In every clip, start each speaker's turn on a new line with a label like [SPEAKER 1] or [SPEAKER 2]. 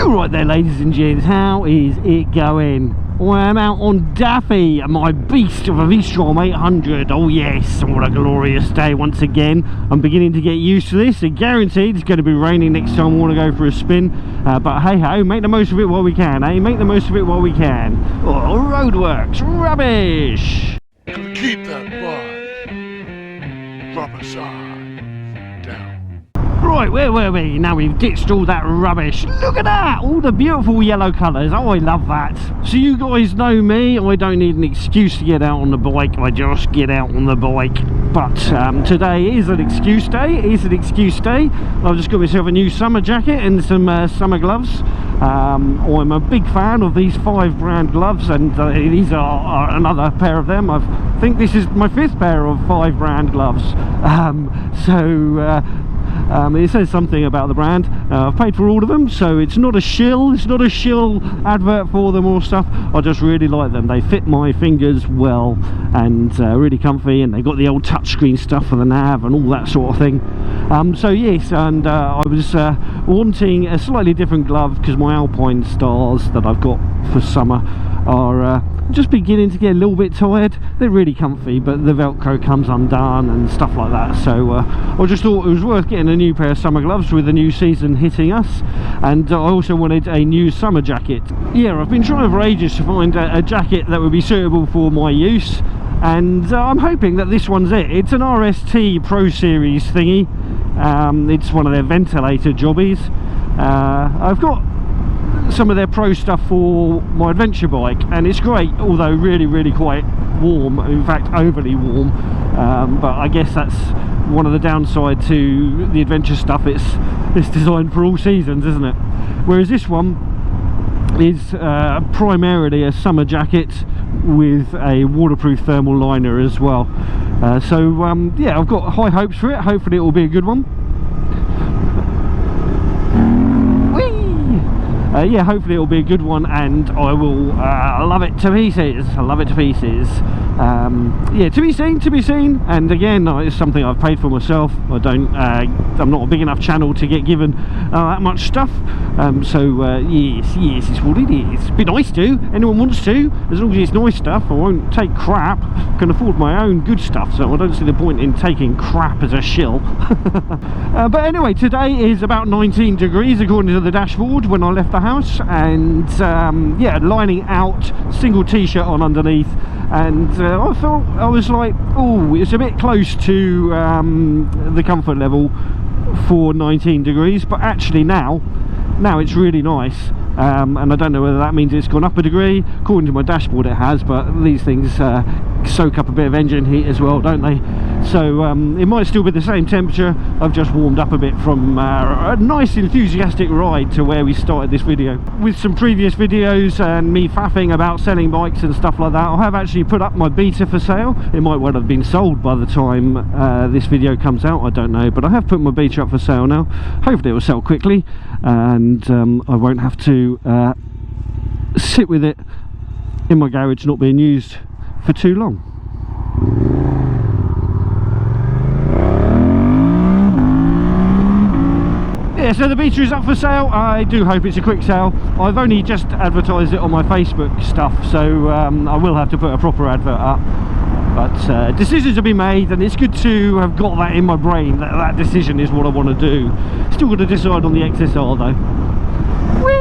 [SPEAKER 1] Right there, ladies and gents, how is it going? I am out on Daffy, my beast of a V-Strom 800. Oh yes, what a glorious day once again. I'm beginning to get used to this. I guaranteed it's going to be raining next time I want to go for a spin. But hey ho, make the most of it while we can, eh? Make the most of it while we can. Oh, roadworks, rubbish!
[SPEAKER 2] Keep that bar. Drop aside. Down.
[SPEAKER 1] Right, where were we? Now we've ditched all that rubbish. Look at that! All the beautiful yellow colours. Oh, I love that. So you guys know me. I don't need an excuse to get out on the bike. I just get out on the bike. But today is an excuse day. It is an excuse day. I've just got myself a new summer jacket and some summer gloves. I'm a big fan of these 5 brand gloves, and these are another pair of them. I think this is my 5th pair of 5 brand gloves. It says something about the brand. I've paid for all of them, so it's not a shill. It's not a shill advert for them or stuff. I just really like them. They fit my fingers well and really comfy, and they got the old touchscreen stuff for the nav and all that sort of thing. So yes, and I was wanting a slightly different glove because my Alpine Stars that I've got for summer are just beginning to get a little bit tired. They're really comfy, but the Velcro comes undone and stuff like that. So I just thought it was worth getting a new pair of summer gloves with the new season hitting us, and I also wanted a new summer jacket. Yeah, I've been trying for ages to find a jacket that would be suitable for my use, and I'm hoping that this one's it. It's an RST Pro Series thingy. It's one of their ventilator jobbies. I've got some of their pro stuff for my adventure bike, and it's great, although really quite warm, in fact overly warm. But I guess that's one of the downside to the adventure stuff. It's designed for all seasons, isn't it? Whereas this one is primarily a summer jacket with a waterproof thermal liner as well. Yeah, I've got high hopes for it. Hopefully it will be a good one. Yeah, hopefully it'll be a good one, and I will love it to pieces. I love it to pieces. Yeah, to be seen. And again, it's something I've paid for myself. I'm not a big enough channel to get given that much stuff. Yes, it's what it is. It'd be nice to. Anyone wants to, as long as it's nice stuff. I won't take crap. I can afford my own good stuff, so I don't see the point in taking crap as a shill. But anyway, today is about 19 degrees according to the dashboard when I left the house, and yeah, lining out, single t-shirt on underneath, and I was like, oh, it's a bit close to the comfort level for 19 degrees, but actually now it's really nice. And I don't know whether that means it's gone up a degree. According to my dashboard it has, but these things soak up a bit of engine heat as well, don't they? So it might still be the same temperature. I've just warmed up a bit from a nice enthusiastic ride to where we started this video. With some previous videos and me faffing about selling bikes and stuff like that, I have actually put up my Beta for sale. It might well have been sold by the time this video comes out, I don't know, but I have put my Beta up for sale now. Hopefully it will sell quickly, and I won't have to sit with it in my garage not being used for too long. Yeah, so the Beta is up for sale. I do hope it's a quick sale. I've only just advertised it on my Facebook stuff, so I will have to put a proper advert up. But decisions have been made, and it's good to have got that in my brain, that decision is what I want to do. Still got to decide on the XSR though. Whee!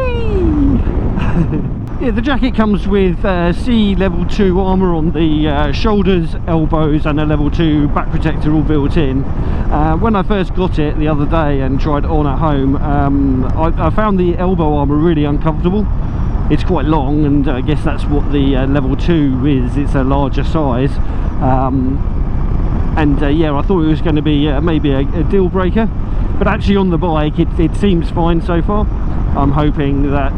[SPEAKER 1] Yeah, the jacket comes with C level 2 armour on the shoulders, elbows, and a level 2 back protector all built in. When I first got it the other day and tried it on at home, I found the elbow armour really uncomfortable. It's quite long, and I guess that's what the level 2 is. It's a larger size. Yeah, I thought it was going to be maybe a deal breaker, but actually on the bike it seems fine so far. I'm hoping that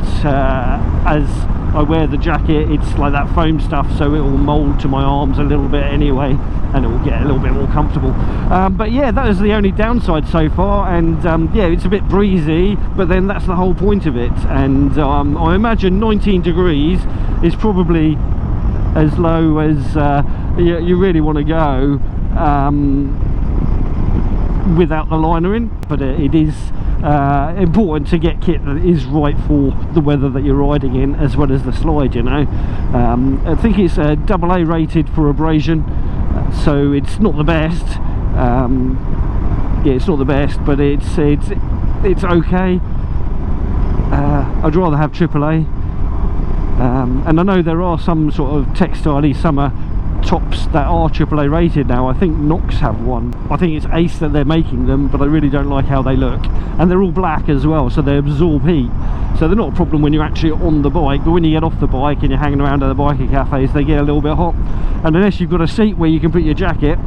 [SPEAKER 1] as I wear the jacket, it's like that foam stuff, so it will mould to my arms a little bit anyway, and it will get a little bit more comfortable. But yeah, that is the only downside so far, and yeah, it's a bit breezy, but then that's the whole point of it. And I imagine 19 degrees is probably as low as you really want to go without the liner in, but it is important to get kit that is right for the weather that you're riding in, as well as the slide, you know. I think it's AA rated for abrasion, so it's not the best. Yeah, it's not the best, but it's okay. I'd rather have AAA. And I know there are some sort of textile-y summer tops that are AAA rated now. I think Knox have one. I think it's Ace that they're making them, but I really don't like how they look. And they're all black as well, so they absorb heat. So they're not a problem when you're actually on the bike, but when you get off the bike and you're hanging around at the biker cafes, they get a little bit hot. And unless you've got a seat where you can put your jacket,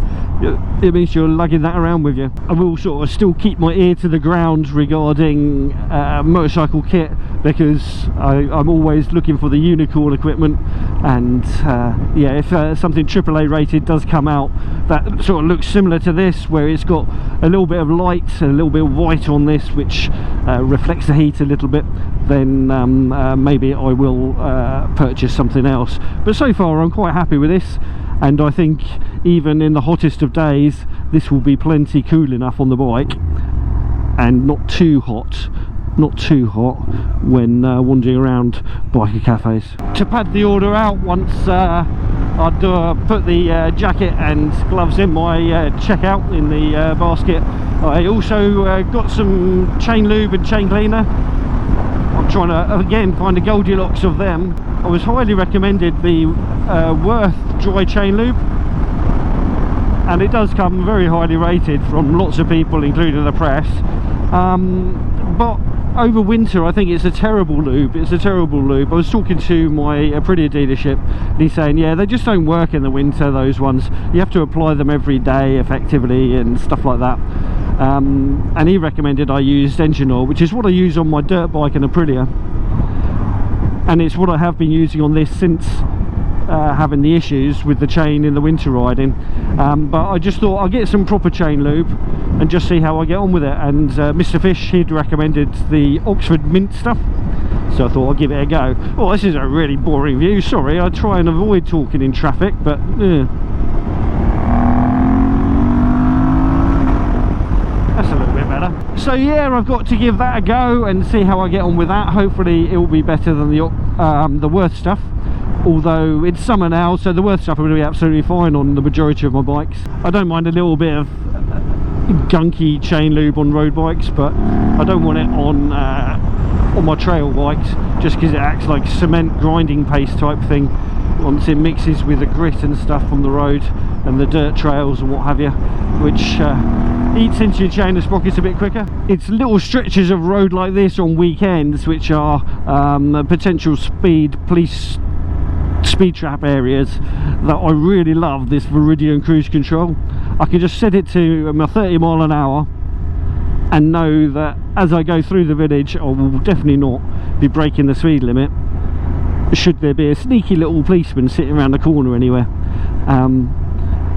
[SPEAKER 1] it means you're lugging that around with you. I will sort of still keep my ear to the ground regarding motorcycle kit, because I'm always looking for the unicorn equipment. And yeah, if something AAA rated does come out that sort of looks similar to this, where it's got a little bit of light and a little bit of white on this, which reflects the heat a little bit, then maybe I will purchase something else. But so far I'm quite happy with this, and I think even in the hottest of days this will be plenty cool enough on the bike, and not too hot when wandering around biker cafes. To pad the order out, once I'd put the jacket and gloves in my checkout in the basket, I also got some chain lube and chain cleaner. I'm trying to again find a Goldilocks of them. I was highly recommended the Worth dry chain lube, and it does come very highly rated from lots of people, including the press. But over winter I think it's a terrible lube. It's a terrible lube. I was talking to my Aprilia dealership, and he's saying, yeah, they just don't work in the winter, those ones. You have to apply them every day effectively and stuff like that. And he recommended I used engine oil, which is what I use on my dirt bike and Aprilia, and it's what I have been using on this since having the issues with the chain in the winter riding. But I just thought I'll get some proper chain lube and just see how I get on with it. And Mr. Fish, he'd recommended the Oxford mint stuff, so I thought I'll give it a go. Oh, this is a really boring view, sorry. I try and avoid talking in traffic, but that's a little bit better. So yeah, I've got to give that a go and see how I get on with that. Hopefully it will be better than the Worth stuff, although it's summer now, so the Worth stuff are going to be absolutely fine on the majority of my bikes. I don't mind a little bit of gunky chain lube on road bikes, but I don't want it on my trail bikes, just because it acts like cement grinding paste type thing once it mixes with the grit and stuff on the road and the dirt trails and what have you, which eats into your chain and sprockets a bit quicker. It's little stretches of road like this on weekends, which are potential police speed trap areas, that I really love this Viridian cruise control. I can just set it to my 30 mile an hour and know that as I go through the village I will definitely not be breaking the speed limit, should there be a sneaky little policeman sitting around the corner anywhere.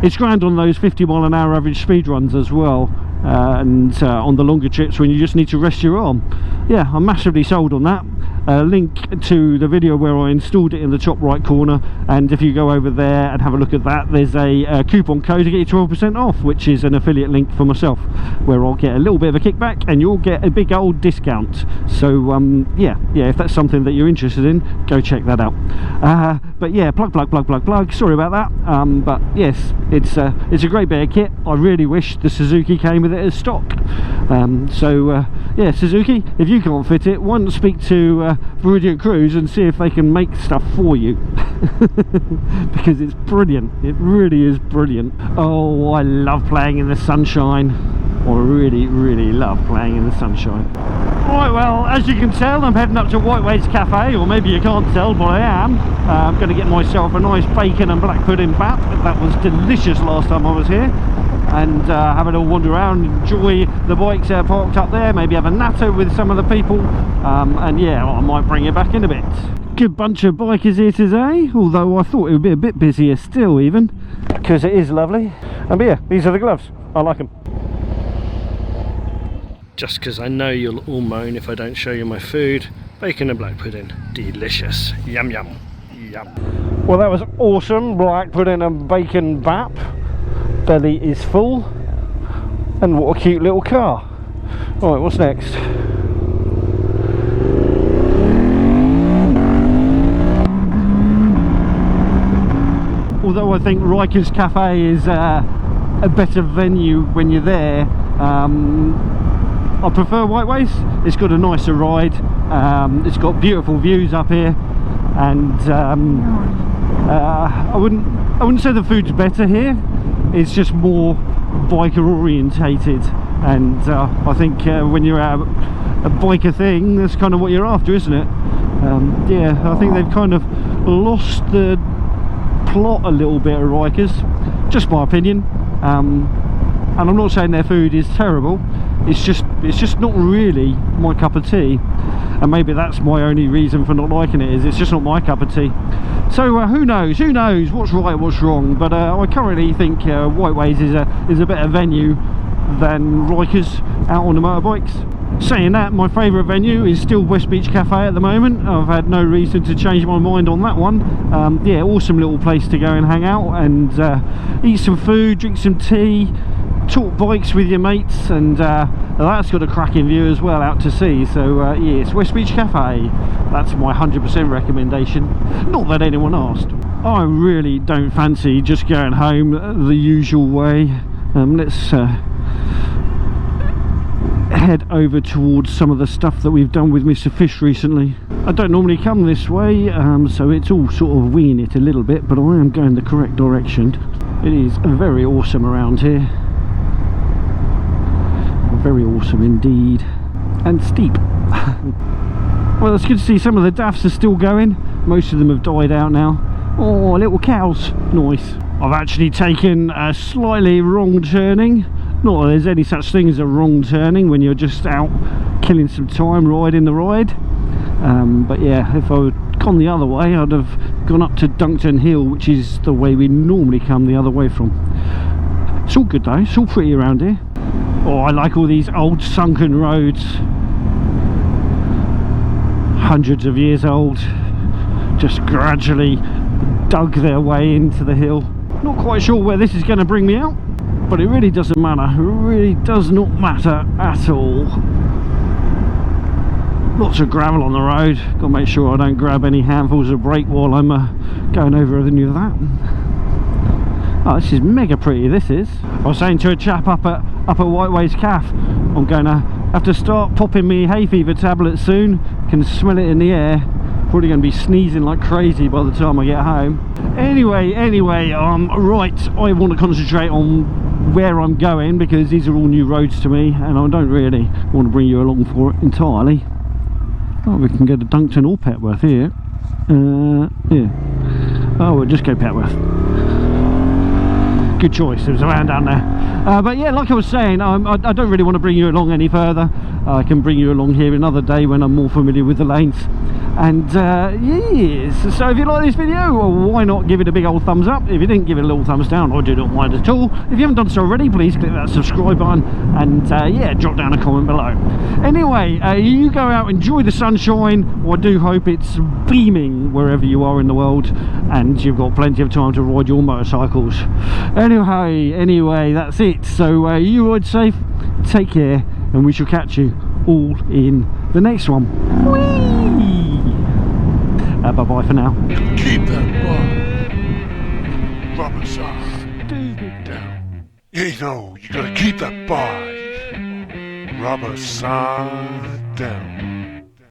[SPEAKER 1] It's grand on those 50 mile an hour average speed runs as well, and on the longer trips when you just need to rest your arm. Yeah, I'm massively sold on that. Link to the video where I installed it in the top right corner, and if you go over there and have a look at that, there's a coupon code to get you 12% off, which is an affiliate link for myself, where I'll get a little bit of a kickback and you'll get a big old discount. So yeah, if that's something that you're interested in, go check that out. But yeah, plug, sorry about that. But yes, it's a great bit of kit. I really wish the Suzuki came with it as stock. Yeah, Suzuki, if you can't fit it, why not speak to Viridian Cruise and see if they can make stuff for you. Because it's brilliant, it really is brilliant. Oh, I love playing in the sunshine. I really love playing in the sunshine. Right, well, as you can tell, I'm heading up to Whiteways Cafe, or maybe you can't tell, but I am. I'm going to get myself a nice bacon and black pudding bap. That was delicious last time I was here. And have a little wander around, enjoy the bikes parked up there, maybe have a natter with some of the people, and yeah, I might bring you back in a bit. Good bunch of bikers here today, although I thought it would be a bit busier still, even, because it is lovely. And yeah, these are the gloves, I like them. Just because I know you'll all moan if I don't show you my food, bacon and black pudding, delicious, yum yum, yum. Well, that was awesome, black pudding and bacon bap. Belly is full, and what a cute little car. Alright, what's next? Although I think Riker's Cafe is a better venue when you're there, I prefer Whiteways. It's got a nicer ride, it's got beautiful views up here, and I wouldn't say the food's better here. It's just more biker orientated, and I think when you're at a biker thing, that's kind of what you're after, isn't it? Yeah, I think they've kind of lost the plot a little bit of Rikers, just my opinion. And I'm not saying their food is terrible, it's just not really my cup of tea, and maybe that's my only reason for not liking it, is it's just not my cup of tea. So who knows what's right, what's wrong, but I currently think Whiteways is a better venue than Rikers out on the motorbikes. Saying that, my favourite venue is still West Beach Cafe at the moment. I've had no reason to change my mind on that one. Yeah, awesome little place to go and hang out and eat some food, drink some tea, talk bikes with your mates, and that's got a cracking view as well out to sea. So yeah, it's West Beach Cafe. That's my 100% recommendation. Not that anyone asked. I really don't fancy just going home the usual way. Let's head over towards some of the stuff that we've done with Mr. Fish recently. I don't normally come this way, so it's all sort of winging it a little bit, but I am going the correct direction. It is very awesome around here. Very awesome indeed. And steep. Well, it's good to see some of the DAFs are still going. Most of them have died out now. Oh, little cows. Nice. I've actually taken a slightly wrong turning. Not that there's any such thing as a wrong turning when you're just out killing some time riding the ride. But yeah, if I had gone the other way, I'd have gone up to Duncton Hill, which is the way we normally come the other way from. It's all good though, it's all pretty around here. Oh, I like all these old sunken roads. Hundreds of years old, just gradually dug their way into the hill. Not quite sure where this is going to bring me out, but it really doesn't matter. It really does not matter at all. Lots of gravel on the road. Got to make sure I don't grab any handfuls of brake while I'm going over any of that. Oh, this is mega pretty, this is. I was saying to a chap up at Whiteways Cafe, I'm going to have to start popping me hay fever tablets soon. Can smell it in the air. Probably going to be sneezing like crazy by the time I get home. Anyway, right, I want to concentrate on where I'm going, because these are all new roads to me, and I don't really want to bring you along for it entirely. Oh, we can go to Duncton or Petworth here. Yeah. Oh, we'll just go Petworth. Good choice, there was a van down there. But yeah, like I was saying, I don't really want to bring you along any further. I can bring you along here another day when I'm more familiar with the lanes. And yes, so if you like this video, well, why not give it a big old thumbs up? If you didn't, give it a little thumbs down, or do not mind at all. If you haven't done so already, please click that subscribe button, and yeah, drop down a comment below. Anyway, you go out, enjoy the sunshine. I do hope it's beaming wherever you are in the world, and you've got plenty of time to ride your motorcycles. Anyway, that's it. So you ride safe, take care, and we shall catch you all in the next one. Whee! Bye-bye for now.
[SPEAKER 2] Keep that bar rubber side down. You know, you gotta keep that bar rubber side down.